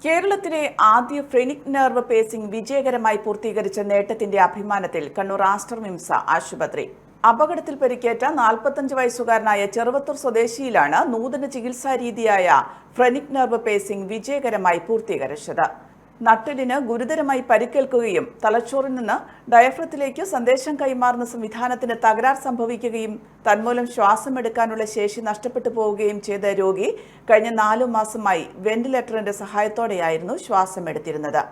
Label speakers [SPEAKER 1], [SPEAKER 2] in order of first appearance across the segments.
[SPEAKER 1] കേരളത്തിലെ ആദ്യ phrenic nerve pacing വിജയകരമായി പൂർത്തീകരിച്ച നേട്ടത്തിന്റെ അഭിമാനത്തിൽ കണ്ണൂർ ആസ്റ്റർ മിംസ് ആശുപത്രി. അപകടത്തിൽ പരിക്കേറ്റ 45 വയസ്സുകാരനായ ചെറുവത്തൂർ സ്വദേശിയിലാണ് നൂതന ചികിത്സാ രീതിയായ ഫ്രെനിക് നെർവ് പേസിംഗ് വിജയകരമായി പൂർത്തീകരിച്ചത്. നട്ടെല്ലിന് ഗുരുതരമായി പരിക്കേൽക്കുകയും തലച്ചോറിൽ നിന്ന് ഡയഫ്രത്തിലേക്ക് സന്ദേശം കൈമാറുന്ന സംവിധാനത്തിന് തകരാർ സംഭവിക്കുകയും തന്മൂലം ശ്വാസമെടുക്കാനുള്ള ശേഷി നഷ്ടപ്പെട്ടു പോവുകയും ചെയ്ത രോഗി കഴിഞ്ഞ 4 മാസമായി വെന്റിലേറ്ററിന്റെ സഹായത്തോടെയായിരുന്നു ശ്വാസമെടുത്തിരുന്നത്.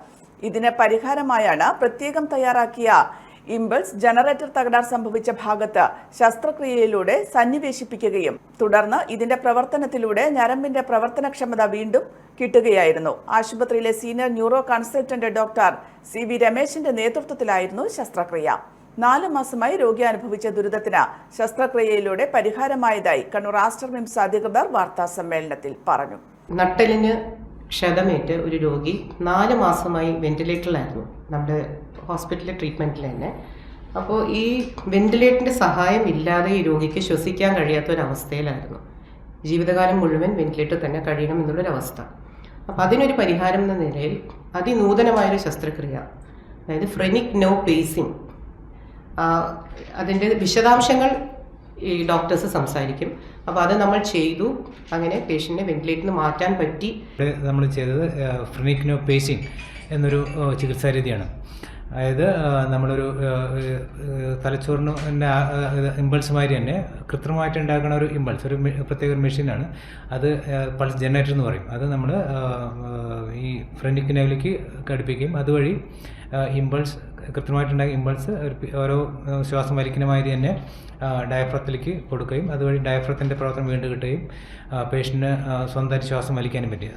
[SPEAKER 1] ഇതിന് പരിഹാരമായാണ് പ്രത്യേകം തയ്യാറാക്കിയ ഇമ്പൾസ് ജനറേറ്റർ തകരാർ സംഭവിച്ച ഭാഗത്ത് ശസ്ത്രക്രിയയിലൂടെ സന്നിവേശിപ്പിക്കുകയും തുടർന്ന് ഇതിന്റെ പ്രവർത്തനത്തിലൂടെ ഞരമ്പിന്റെ പ്രവർത്തനക്ഷമത വീണ്ടും കിട്ടുകയായിരുന്നു. ആശുപത്രിയിലെ senior neuro consultant doctor CV രമേശിന്റെ നേതൃത്വത്തിലായിരുന്നു ശസ്ത്രക്രിയ. 4 മാസമായി രോഗി അനുഭവിച്ച ദുരിതത്തിന് ശസ്ത്രക്രിയയിലൂടെ പരിഹാരമായതായി കണ്ണൂർ ആസ്റ്റർ മിംസ് അധികൃതർ വാർത്താ സമ്മേളനത്തിൽ പറഞ്ഞു.
[SPEAKER 2] നട്ടെല്ലിന് ക്ഷതമേറ്റ് ഒരു രോഗി 4 മാസമായി വെന്റിലേറ്ററിലായിരുന്നു, നമ്മുടെ ഹോസ്പിറ്റലിലെ ട്രീറ്റ്മെൻറ്റിൽ തന്നെ. അപ്പോൾ ഈ വെന്റിലേറ്ററിൻ്റെ സഹായം ഇല്ലാതെ ഈ രോഗിക്ക് ശ്വസിക്കാൻ കഴിയാത്തൊരവസ്ഥയിലായിരുന്നു. ജീവിതകാലം മുഴുവൻ വെന്റിലേറ്റർ തന്നെ കഴിയണം എന്നുള്ളൊരവസ്ഥ. അപ്പോൾ അതിനൊരു പരിഹാരം എന്ന നിലയിൽ അതിനൂതനമായൊരു ശസ്ത്രക്രിയ, അതായത് ഫ്രെനിക് നെർവ് പേസിംഗ്, അതിൻ്റെ വിശദാംശങ്ങൾ ഈ ഡോക്ടേഴ്സ് സംസാരിക്കും. അപ്പോൾ അത് നമ്മൾ ചെയ്തു. അങ്ങനെ പേഷ്യൻറ്റിനെ വെന്റിലേറ്ററിന് മാറ്റാൻ പറ്റി.
[SPEAKER 3] നമ്മൾ ചെയ്തത് ഫ്രെനിക് നെർവ് പേസിംഗ് എന്നൊരു ചികിത്സാ രീതിയാണ്. അതായത് നമ്മളൊരു തലച്ചോറിന് ഇമ്പൾസ് മാതിരി തന്നെ കൃത്രിമമായിട്ട് ഉണ്ടാക്കുന്ന ഒരു ഇമ്പൾസ്, ഒരു പ്രത്യേക മെഷീനാണ് അത്. പൾസ് ജനറേറ്റർ എന്ന് പറയും. അത് നമ്മൾ ഈ ഫ്രെനിക് നെർവിലേക്ക് ഘടിപ്പിക്കുകയും അതുവഴി ഇമ്പൾസ്, കൃത്യമായിട്ടുണ്ടാക്കിയ ഇമ്പൾസ് ഓരോ ശ്വാസം വലിക്കുന്ന മാതിരി തന്നെ ഡയഫ്രത്തിലേക്ക് കൊടുക്കുകയും അതുവഴി ഡയഫ്രത്തിൻ്റെ പ്രവർത്തനം വീണ്ടും കിട്ടുകയും പേഷ്യൻറ്റിന് സ്വന്തമായിട്ട് ശ്വാസം വലിക്കാനും പറ്റി.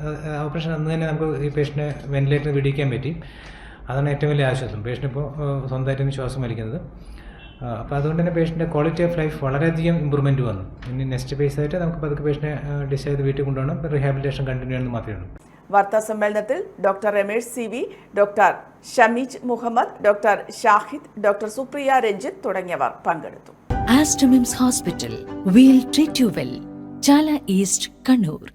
[SPEAKER 3] ഓപ്പറേഷൻ അന്ന് തന്നെ നമുക്ക് ഈ പേഷ്യൻറ്റിനെ വെന്റിലേറ്ററിൽ വിടിയിക്കാൻ പറ്റി. അതാണ് ഏറ്റവും വലിയ ആശ്വാസം. പേഷ്യൻ്റ് ഇപ്പോൾ സ്വന്തമായിട്ടാണ് ശ്വാസം വലിക്കുന്നത്. അപ്പോൾ അതുകൊണ്ട് തന്നെ പേഷ്യൻ്റെ ക്വാളിറ്റി ഓഫ് ലൈഫ് വളരെയധികം ഇമ്പ്രൂവ്മെൻറ്റ് വന്നു. ഇനി നെക്സ്റ്റ് ഫേസ് ആയിട്ട് നമുക്ക് പതുക്കെ പേഷ്യനെ ഡിസ്ചാർജ് ചെയ്ത് വീട്ടിൽ കൊണ്ടുപോകണം. റീഹാബിലിറ്റേഷൻ കണ്ടിന്യൂ ചെയ്യണമെന്ന് മാത്രമേ ഉള്ളൂ.
[SPEAKER 1] വാർത്താ സമ്മേളനത്തിൽ doctor Ramesh CV, doctor Shameej Muhammad, doctor Shahid, doctor Supriya Ranjith തുടങ്ങിയവർ പങ്കെടുത്തു.
[SPEAKER 4] Aster MIMS hospital, we'll treat you well. Chala east, Kannur.